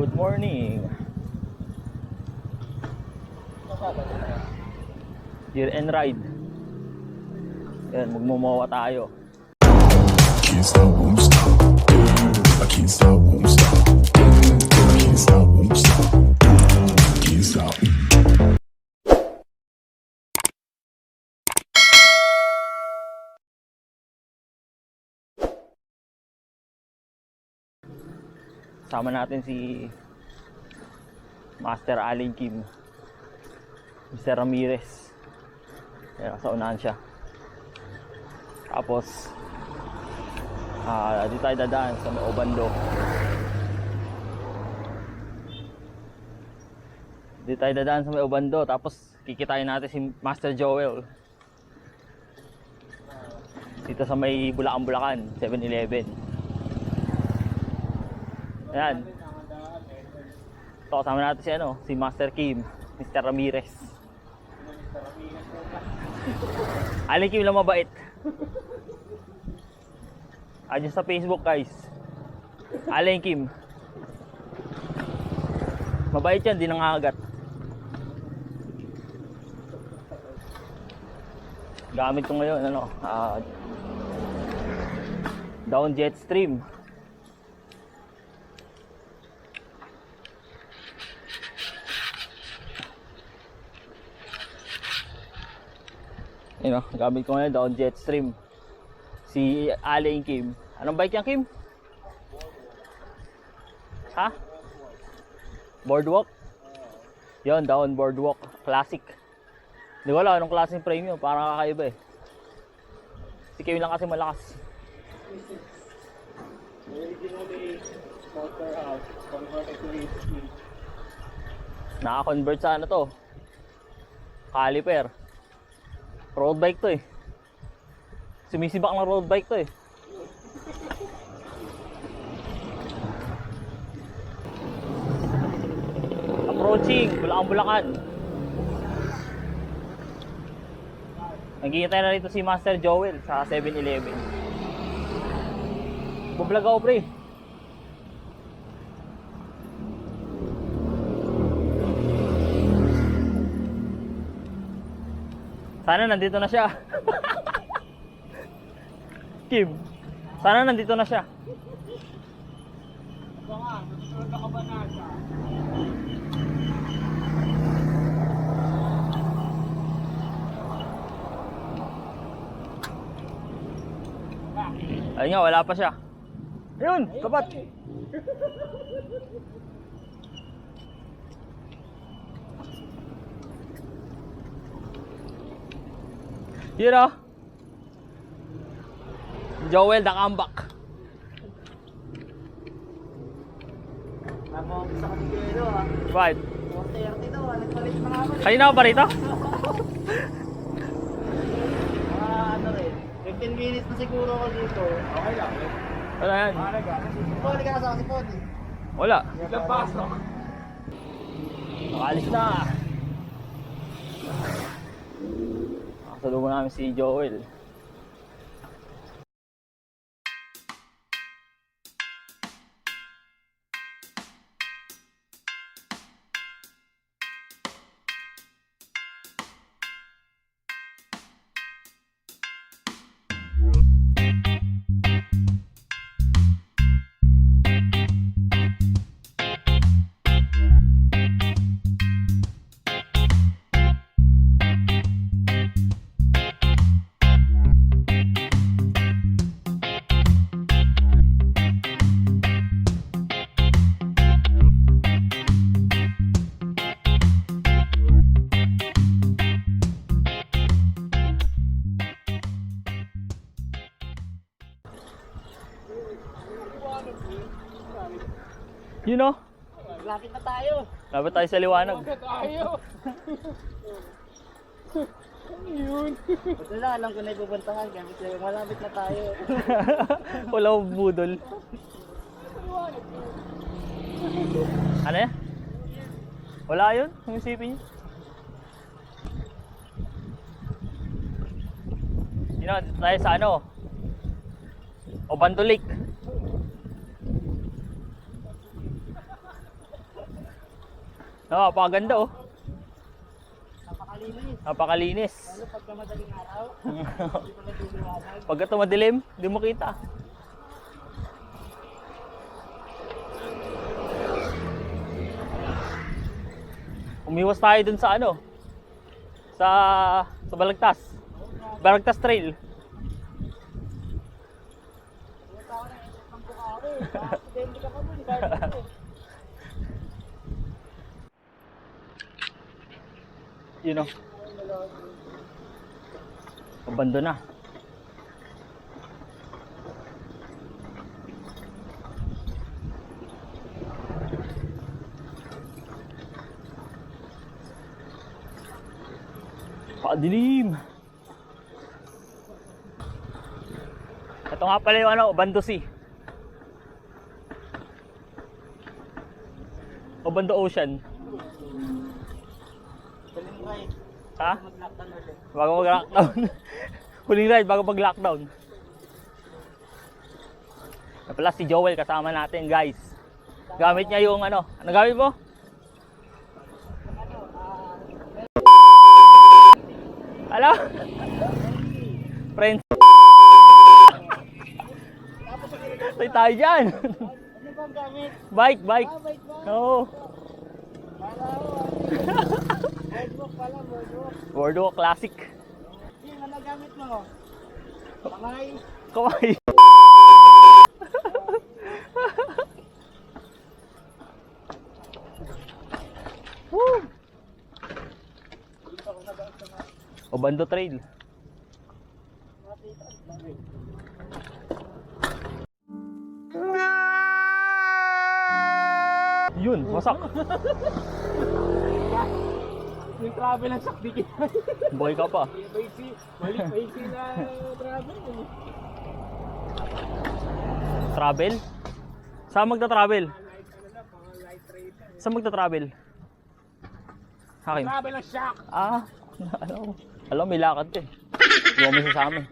Good morning. Year end ride. Yan, magmumawa tayo. Can't stop, won't stop. I can't stop, won't stop. Can't stop, won't stop. Can't stop. Sama natin si Master Allen Kim, Mr. Ramirez. Yan, sa unahan siya. Tapos di tayo dadaan sa may Obando. Di tayo dadaan sa may Obando. Tapos kikitain natin si Master Joel dito sa may Bulacan, 7-Eleven. Ayan. Ito, kasama natin si Master Kim, Mr. Ramirez. Alin Kim lang mabait. Ayan sa Facebook, guys. Alin Kim. Mabait yan, di nangagat. Gamit ko ngayon, Dahon Jetstream. Gamit ko ngayon Dahon Jetstream. Si Allen Kim. Anong bike yan, Kim? Ha? Boardwalk? Yon, Dahon Boardwalk Classic. Hindi ko alam anong klaseng frame yun. Parang kakaiba eh. Si Kim lang kasi malakas. Naka-convert sa to, caliper. Road bike to eh. Sumisibak ng road bike to eh. Approaching Bulacan. Naghihintay na rito si Master Joel sa 7-Eleven. Bublag ako, pre. Sana nandito na siya. Kim, sana nandito na siya. Ayun nga, wala pa siya. Ayun, tapat. Yun o. Joel, the comeback. Isa ka tigero ha. Right. 4:30 daw, nagpalit na nga. Kanina ka pa rito? Rin, 15 minutes na siguro ako dito. Okay lang. Wala yan. Pwede ka kasama si Podi. Wala. Nagpasok. Nakalis na. Nakasalubong namin si Joel. You know? Lapit na tayo. Lapit tayo sa liwanag. Tayo. Yun. Basta na, alam ko na ipupuntahan. Kaya malapit na tayo. Wala akong budol. Ano yan? Wala yun? Ang isipin niyo? You know, tayo sa Obando Lake. Oo, napakaganda oh. Napakalinis. Napakalinis. Lalo pagka madaling araw, hindi pa nagduduwanan. Pagka tumadilim, hindi mo kita. Umiwas tayo dun sa ano? Sa Balagtas. Balagtas Trail. Yung tao na yung pangkukari. Depende ka pa mo, di ba? Yun o. Pabando na. Pakadilim. Ito nga pala yung ano, Obando Sea. Obando Ocean. Huling ride. Ha? Mag-lockdown ulit. Bago mag-lockdown. Huling ride bago mag-lockdown. Pala si Joel kasama natin guys. Gamit niya yung ano gamit mo? Hello? Friends. Tay tayo dyan. Ano bang gamit? Bike. Bike ba? Oo. Kala ko. Boardwalk pala, boardwalk. Boardwalk classic. Yung ano gamit mo? Kamay. Kamay. Woo! Obando Trail. Yun, wasak. Yung travel ang sakdikin. Boy ka pa. Balik na travel. Travel? Saan magta-travel? Saan magta-travel? Akin. Travel ang shock. Alam, may lakad ka eh. Gumisa sa amin.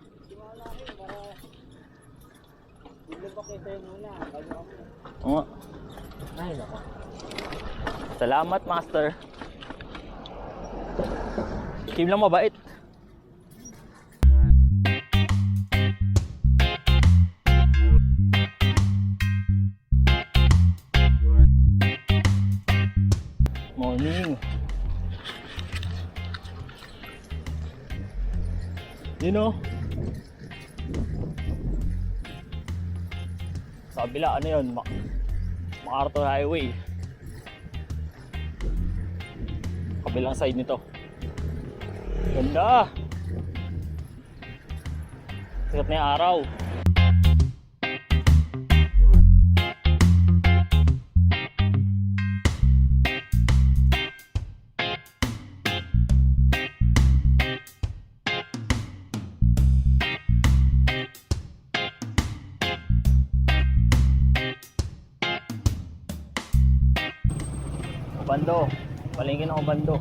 Bigla pa kita yun muna. Bago ako. Oo nga. Ay, nako. Salamat, master. Team lang mabait. Morning. Yun o. Sa kabila, ano yun? MacArthur Highway. Kabilang side nito. Ganda! Sikat na yung araw. Obando. Palengke ng Obando.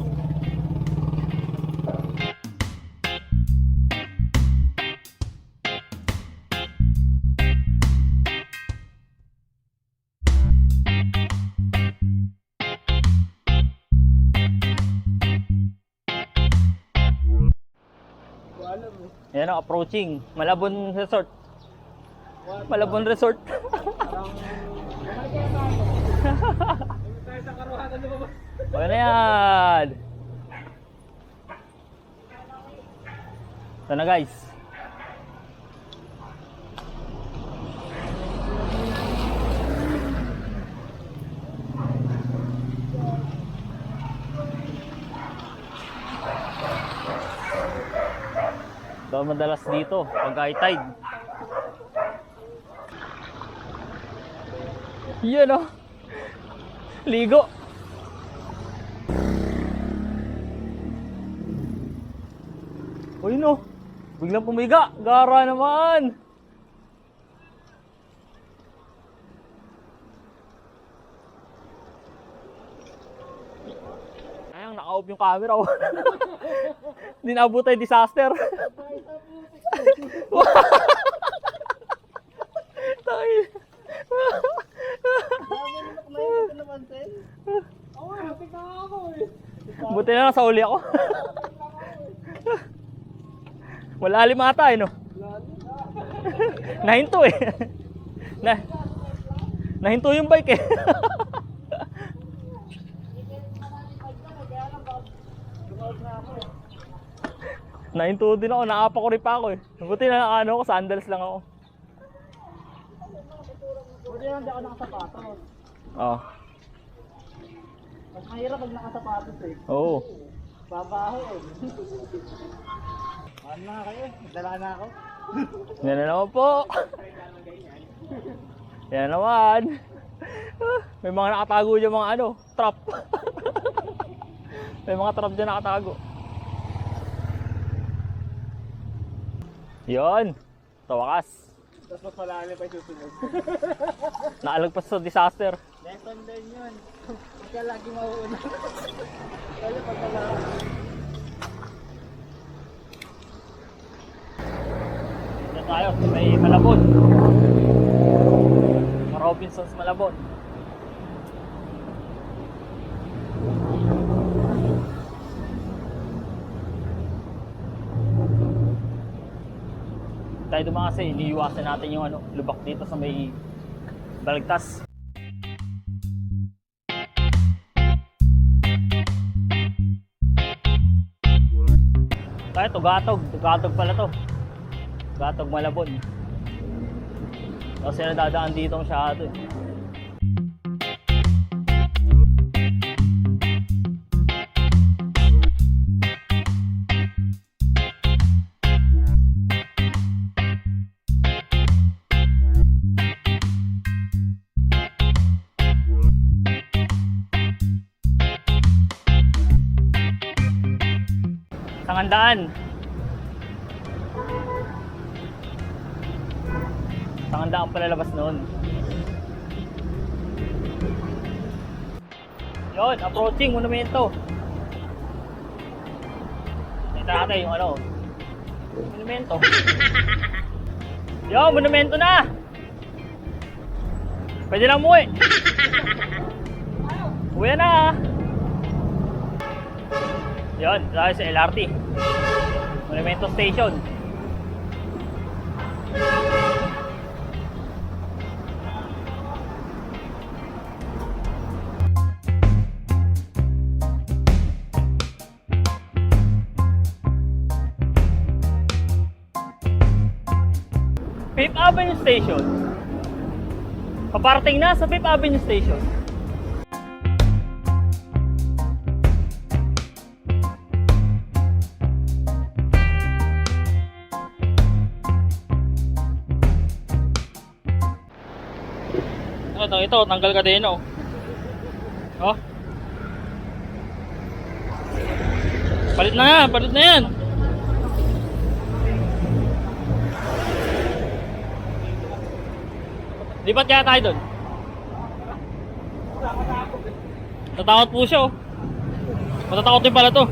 Ayan o, approaching. Malabon Resort. Malabon Resort. Wala na yan. Ito na guys. Ito madalas dito pag high tide. Yan o. Ligo. Uy no. Biglang pumiga. Gara naman. Ayang naka-off yung camera. Hindi naabot tayo disaster. Tayo. Buti na lang sa uli ako. Malalim ata eh, no? Nahinto eh. Nahinto yung bike eh. Nahinto din ako, naapa ko rin pa ako eh. Buti na ano ko, sandals lang ako. Buti lang di ako nakasapatos. Oo. Mas mahirap pag nakasapatos eh. Oo. Babaho eh. Ano na kayo? Dala na ako. Yan na naman po. Yan naman. May mga nakatago dyan mga ano, trap. May mga trap dyan nakatago. Yon, sa wakas. Tapos mas malalim pa yung susunod. Naalagpas sa disaster. Lesson din yun. Huwag ka lagi mauuna. Kaya pagkala. Dito tayo, may Malabon. Robinsons Malabon. Tayo dumaan kasi iniiwasan natin yung ano, lubak dito sa may Balagtas. Tayo Tugatog pala to. Tugatog Malabon. Kasi nadadaan dito masyado eh. Sangandaan. Sangandaan palalabas noon. Yun, approaching monumento. Kita natin yung ano. Monumento. Yo, monumento na. Pwede lang umuwi. Uwi na. Yun, tayo sa LRT. Monumento Station. Fifth Avenue Station. Paparating na sa Fifth Avenue Station. Ito, tanggal ka din oh. Oh. Palit na yan. Lipat kaya tayo doon. Natatakot po siya oh. Matatakot din pala to.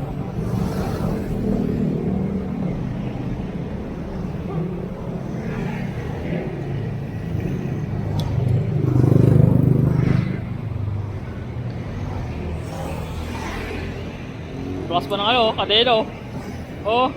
Plus pa na kayo, kadelo. Oh.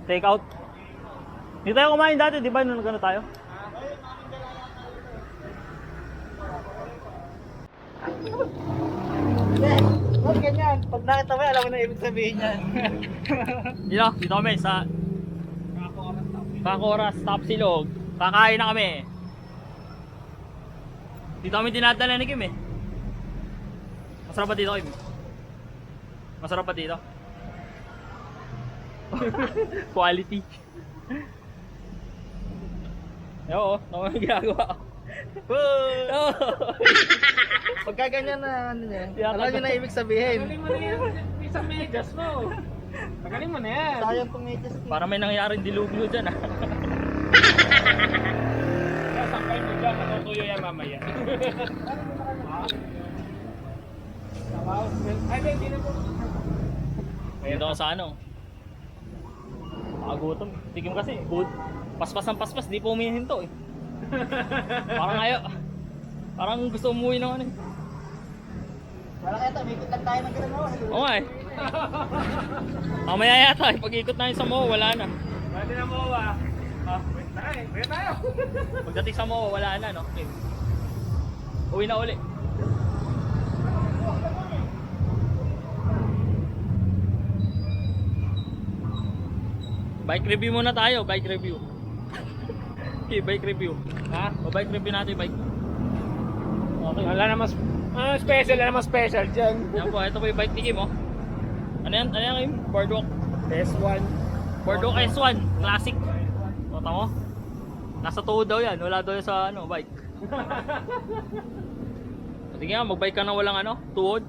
Take out. Hindi tayo kumain dati, di ba? Nung nagano tayo? Huwag ganyan. Pag nakita mo, alam mo na ibig sabihin yan. Dito kami sa Kakoras, top silog. Kakain na kami. Dito kami dinadala ni Kim eh. Masarap ba dito, Kim? Masarap ba dito? Quality. Oo, naman yung ginagawa. Pagka ganyan na ano niya, Yeah, alam niyo na ibig sabihin. Magaling mo na yan. Isang medyas mo. Magaling mo na yan. Sayang pang medyas. Para may nangyaring dilubyo dyan ah. Sasangkay mo dyan. Matutuyo yan mamaya. Ay, hindi na po. Dito ako sa ano. Nakagutom. Tikim kasi. Good. Paspas ng paspas. Di pa umihinto eh. Parang ayaw. Parang gusto umuwi ng ano eh. Parang eto, may lang tayo ng ganun. Oo nga eh. Mamaya yata eh. Pag-ikot namin sa mo, wala na. Pwede na mo ba? Wait tayo. Wait tayo. Pagdating sa mo, wala na no. Okay. Uwi na uli. Bike review muna tayo, bike review. Okay, bike review. Ha? O bike review natin, bike. Okay. Wala naman special. Wala naman special dyan. Yan po, ito po yung bike ni Kim, oh. Ano yan? Ano yan, Kim? Boardwalk. S1. Boardwalk S1, classic. O, tamo? Nasa tuhod daw yan, wala daw yan sa ano, bike. Sige nga, mag-bike ka na walang ano, tuhod.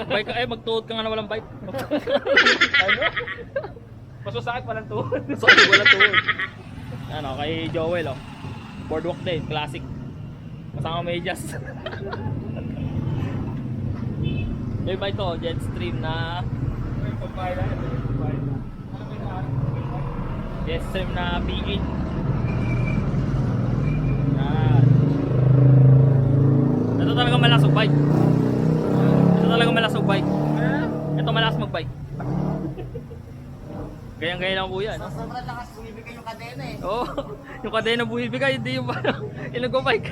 Bike ka, magtuhod ka nga na walang bike. Ano? Mas masakit palang tuhod. So, wala tuhod. Ano, kay Joel, oh. Boardwalk din, classic. Kasama medyas. Yung bike ko, Jetstream na Jetstream na P8. Yan. Ito talaga malas mag-bike. Ito talaga malas mag-bike. Ito malas mag-bike. Gayang-gaya lang po yan. So, sobrang lakas bumibigay yung kadena eh. Oo, yung kadena buhibigay, hindi yung yung nagpa-bike.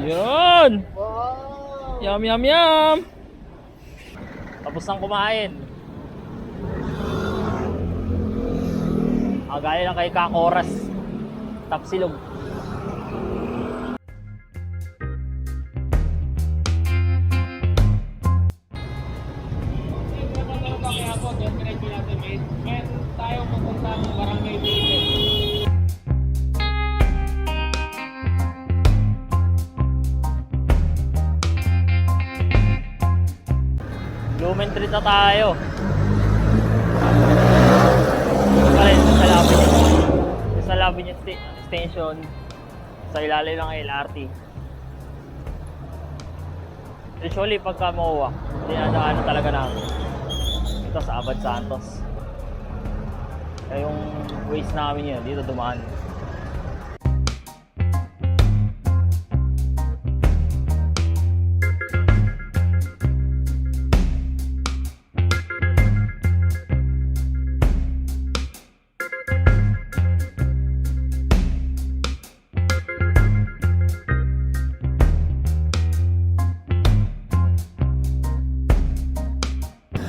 Yun! Wow! Yum, yum, yum! Tapos nang kumain. Gaya lang kay Kakoras. Tapsilog. Kaya po, diretso natin. Meron tayo pupuntang barangay Beatles. Lumen Street na tayo. Sa Labinit. Sa Labinit Station. Sa ilalim ng LRT. Usually pagka makuha, dinadaanan talaga namin. Ito sa Abad Santos. Kaya yung ways namin yun, dito dumaan.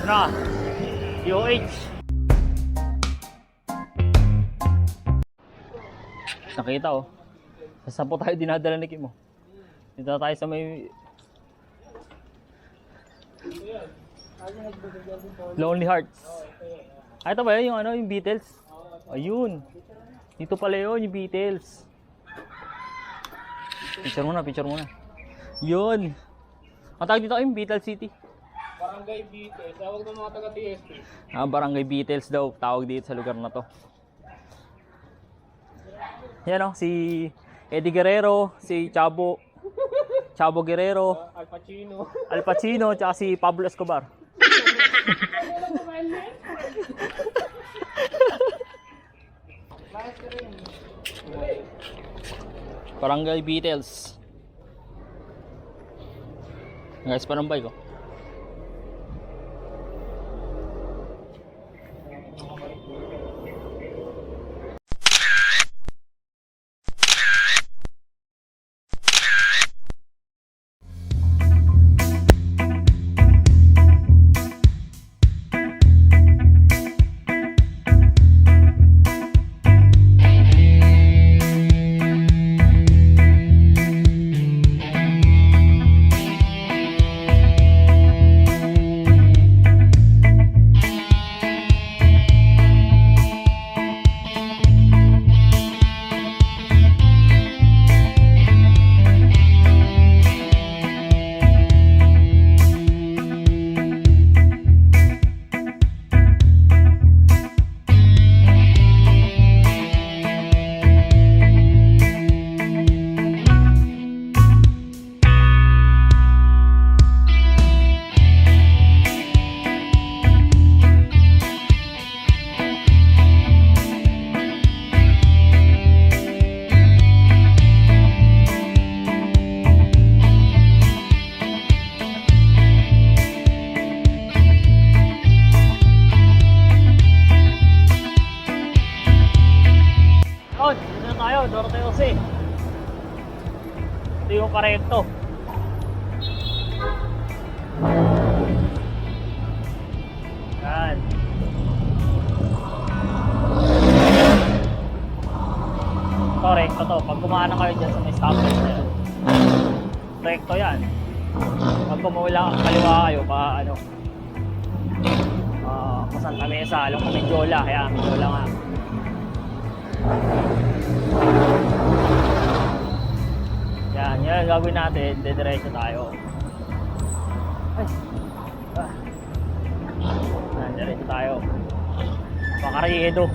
Na, UH. Nakita oh. Saan po tayo dinadala ni Kim oh. Dito na tayo sa may Lonely Hearts. Ay, ito ba yun? Yung ano, yung Beatles? Ayun. Dito pala yun, yung Beatles. Picture muna, picture muna. Yun. Ang tawag dito yung Beatles City. Barangay Beatles. Tawag ng mga taga-TSP. Barangay Beatles daw tawag dito sa lugar na to. Yan o, si Eddie Guerrero, si Chabo Guerrero, Al Pacino, tsaka si Pablo Escobar. Barangay Beatles. Guys, parang bike oh. nakarekto. Yan. Ito, rekto to. Pag kumahan kayo dyan sa may stoplight na yan. Rekto yan. Pag kumawala kaliwa kayo, Santa Mesa, alam ko Medyola, kaya Medyola nga. Yan ang gagawin natin, didiretso tayo. Ay. Yan, diretso tayo. Pakaryedo.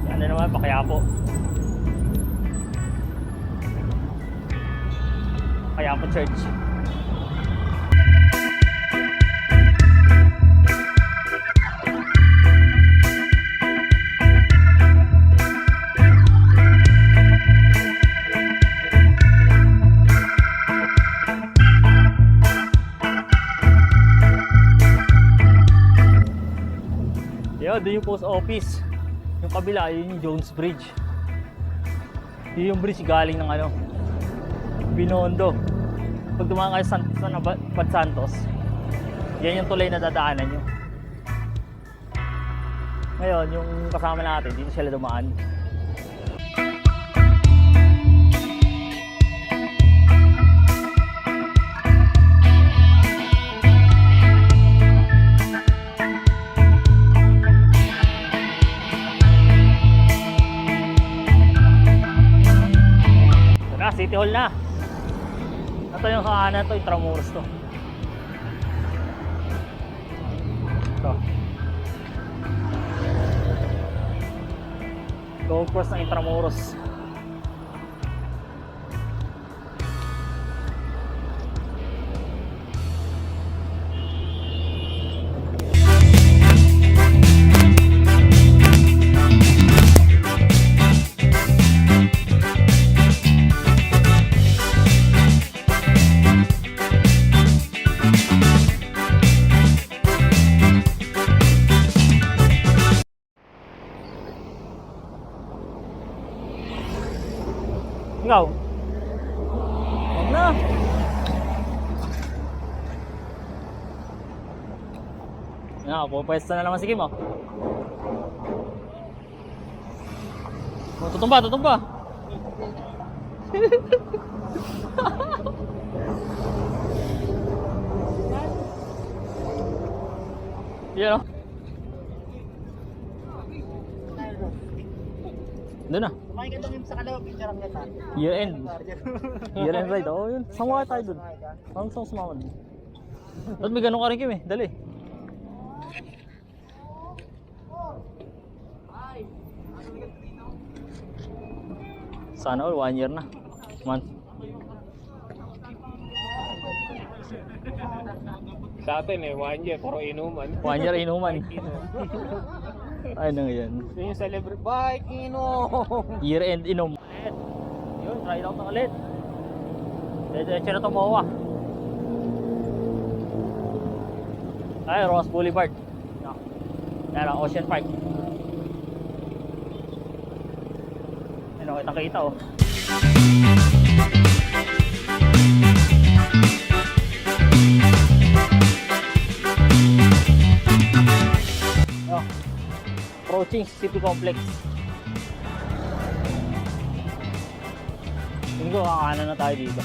Ano naman, Pakiapo. Pakiapo Church. Doon yung post office. Yung kabila, yun yung Jones Bridge. Yun yung bridge galing ng Binondo. Pag dumaan kayo sa Bad Santos, yan yung tulay na dadaanan nyo. Ngayon, yung kasama natin, dito sila dumaan. City Hall na. Ito yung kahanan to, Intramuros to. Ito. Golf course ng Intramuros. Ikaw? Huwag na. Yan, pupwesto na naman si Kim, oh. Oh, tutumba, tutumba. Yan, oh. Doon na. Kumain ka doon sa kalaw, picture ang gata. Year end. Year end ride. Oo, yun. Sama tayo doon. Parang gusto ko sumama doon. Ba't may ganun ka rin, Kim, eh? Dali. Sana all, 1 year na. Month. Sa atin 1 year, puro inuman. 1 year inuman. Ano yan? Yun yung celebrate. Bye, Kino! Year end inom. Yun, try it out na ulit. Diretso na tumawa. Ay, Ross Boulevard. Yan, Ocean Park. Ano, kita-kita, oh. Approaching City Complex. Tingin ko kakanan na tayo dito.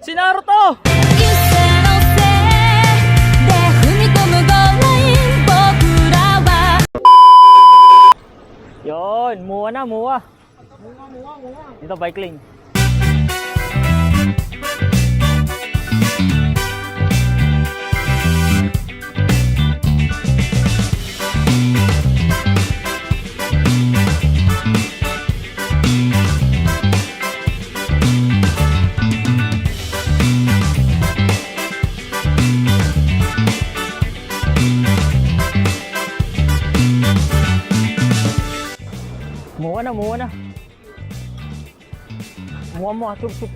Sinaro to! Yon, muwa na, muwa. Dito bike lane. Muha na, muha na. Muha mo, chup, chup.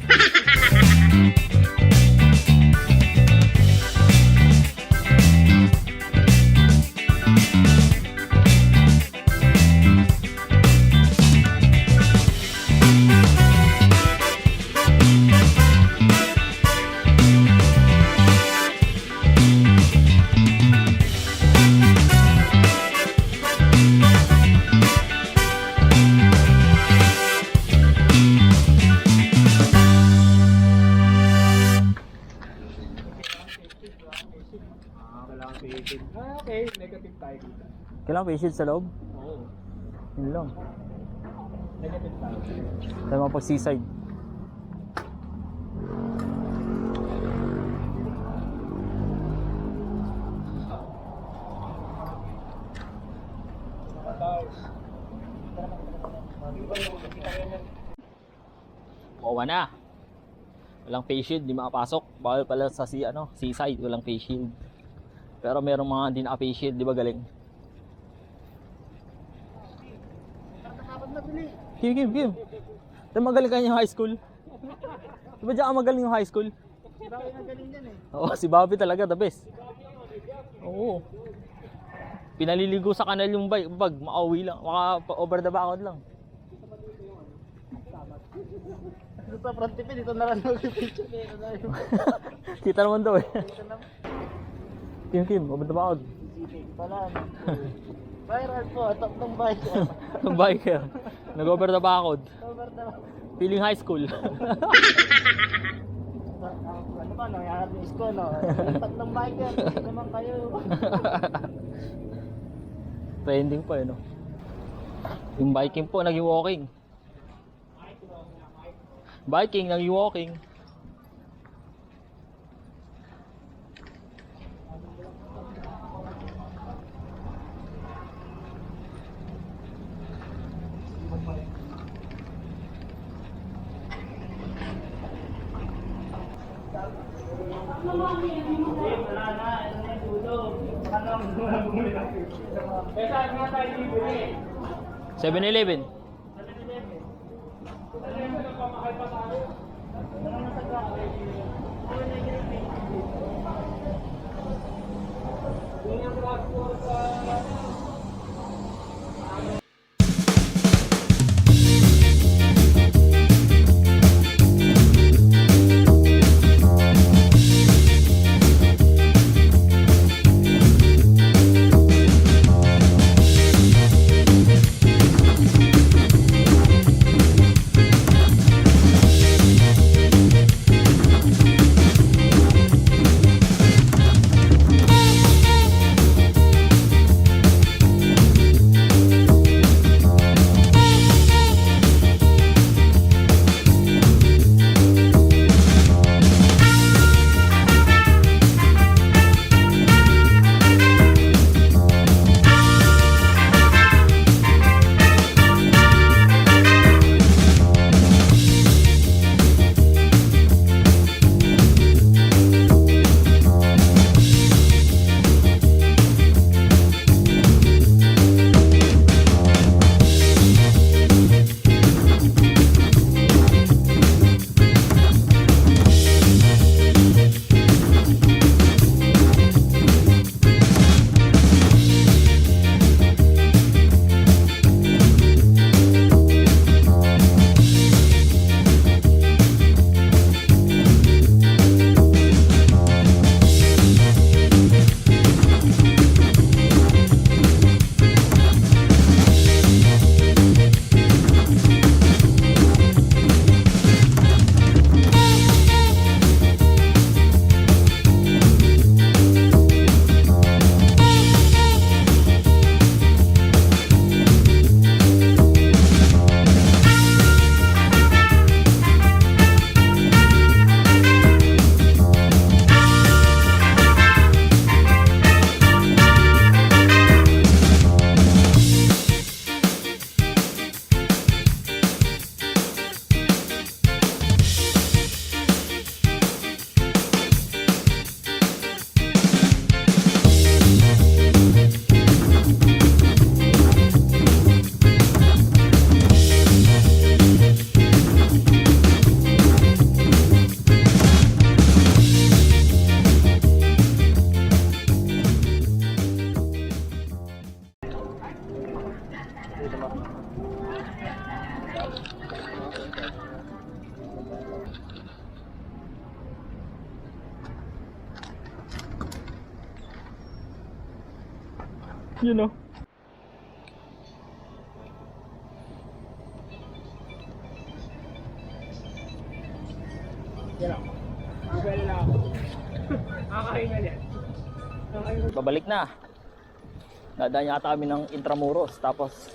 Kailangan pihitin. Okay, negative tayo dito. Kailangan patient sa loob. Oo. Yun lang. Negative tayo. Tayo mapag seaside. Bawa na. Walang face shield, di makapasok. Bawal pala sa seaside, walang face shield. Pero merong mga hindi naka-face shield, di ba galing? Kim, Kim, Kim. Tayo magaling ka yung high school. Di ba dyan ka magaling yung high school? Si Bobby nagaling yan eh. Oo, si Bobby talaga, the best. Oo. Pinaliligo sa kanal yung bag, makauwi lang, maka-over the background lang. Dito sa front tip, dito na lang mag-picture. Kita naman daw eh. Dito na. Kim, Kim, over the background. Sipig pa lang. Viral po, tatlong biker. Ang biker. Nag-over the background. Over the... Feeling high school. Ano ba, nangyayari ng school, no? Tatlong biker, hindi naman kayo. Trending po eh, no? Yung biking po, naging walking. Biking, naging walking. Wala na, ito na yung dulo. Baka naman bumili ng picture. Eh, saan nga tayo bibili? 7-Eleven. Ano yung nagpamahal pa tayo? Yun yung transport sa... You know. Yan lang. Bibili lang ako. Kakahinga yan. Babalik na. Nadaan yata kami ng Intramuros. Tapos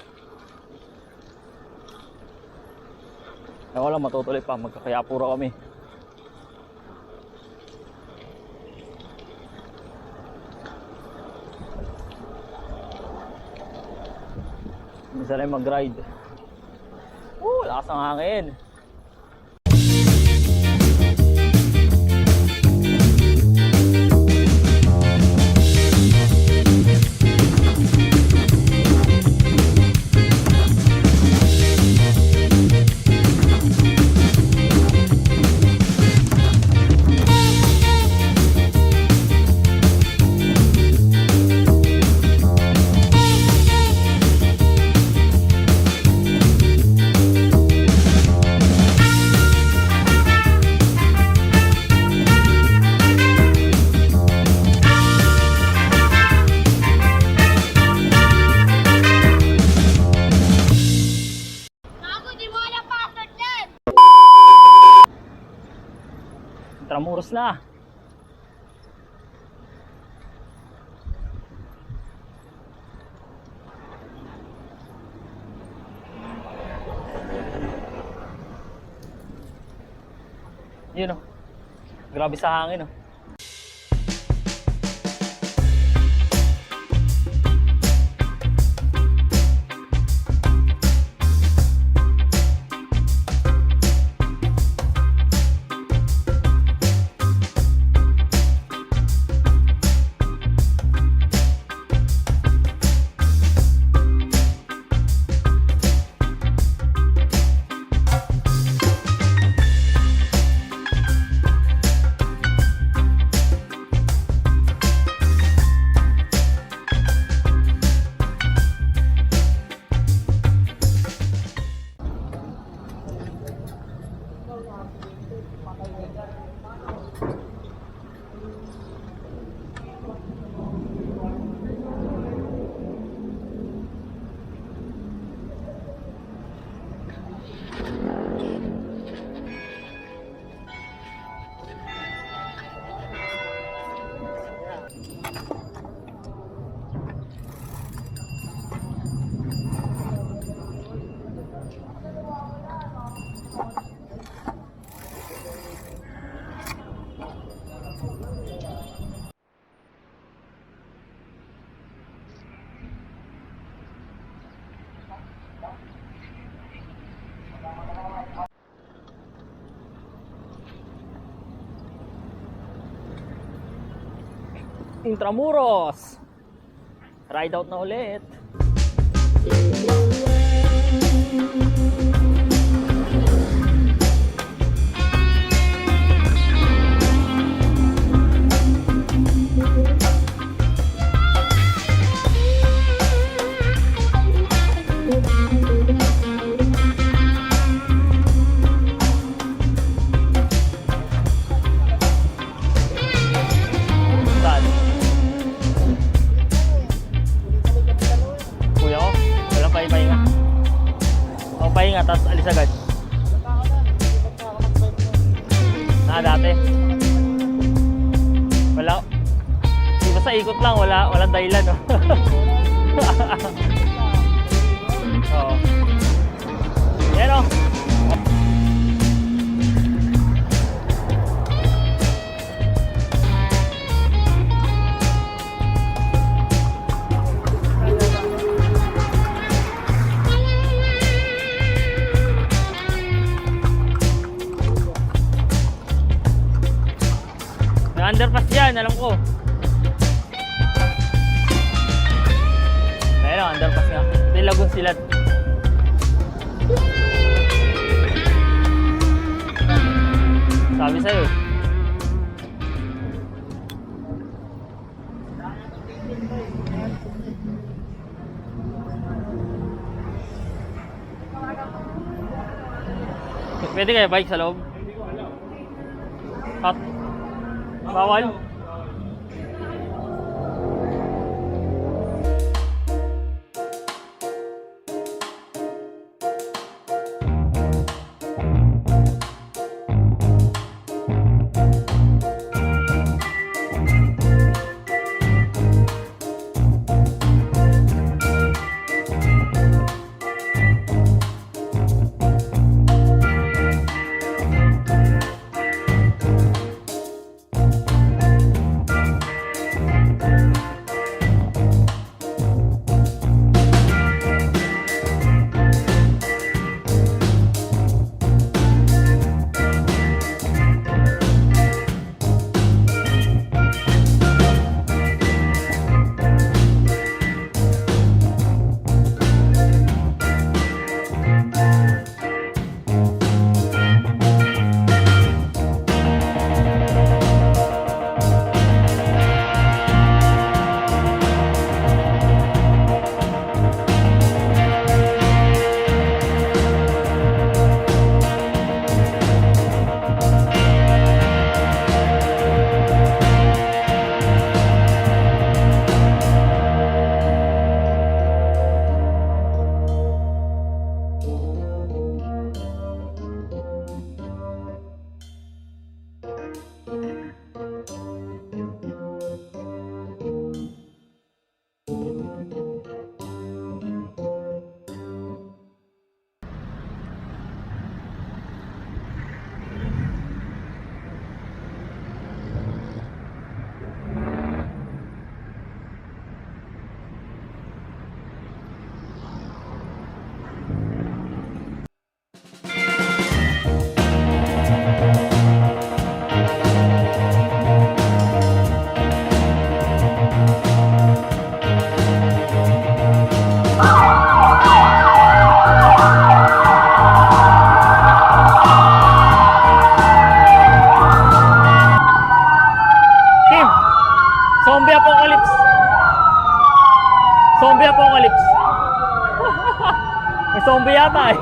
ako lang matutuloy pa. Magkakayapura kami. Minsan lang mag-ride. Lakas ng hangin. Intramuros na. Yun o. Grabe sa hangin o. Intramuros. Ride out na ulit. Pahinga, tapos alis agad. Dati. Wala. Di basta ikot lang, walang dahilan, no? Oo. Yan, no? Underpass dyan, alam ko. Ayun ang underpass nga. Ito yung Lagoon Silat. Sabi sa'yo eh. Pwede kaya bike sa loob? Hot. Bawal. Zombie apocalypse. May zombie yata eh.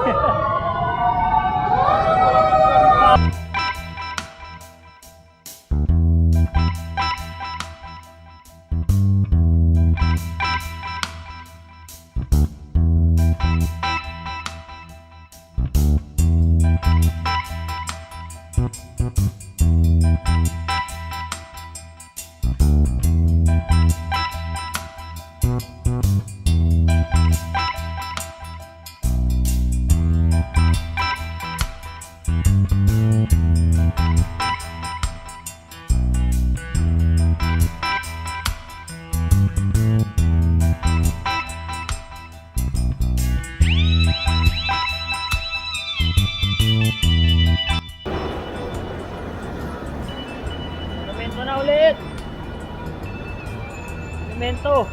Semento na ulit. Semento.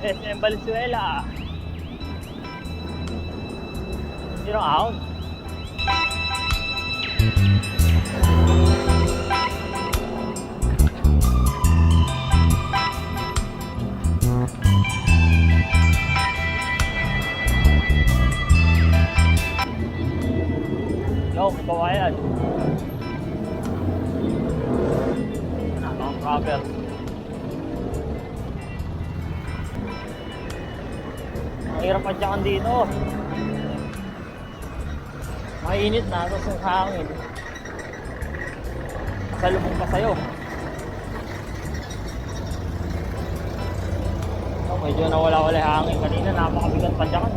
SM Valenzuela. Sino ahon? Yo, kawayan. Ang rubber. Ang hirap padyakan dito. Mainit na, tapos yung hangin. Salubong pa sa'yo. Oh, medyo nawala-wala yung hangin kanina, napakabigat padyakan.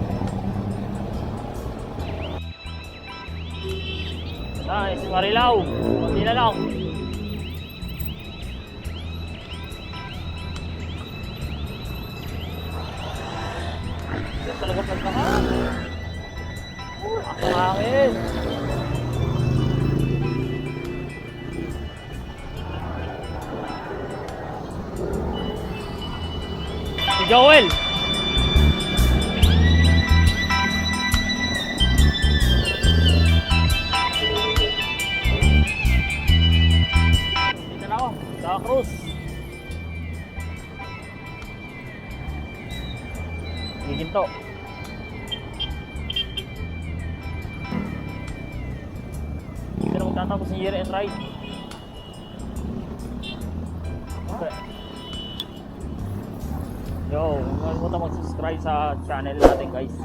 Nice, Marilaw. Hindi na lang. Ito talaga padyakan. Ang hangin. Si Joel. Dito na ako. Sa Cruz. Giginto. Tatapos ng year and ride. Okay. Yo, huwag kalimutan mag-subscribe sa channel natin, guys.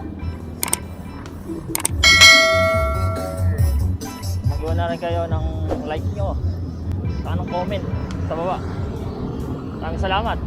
Mag-iwan na rin kayo ng like nyo, saka ng comment sa baba. Maraming salamat.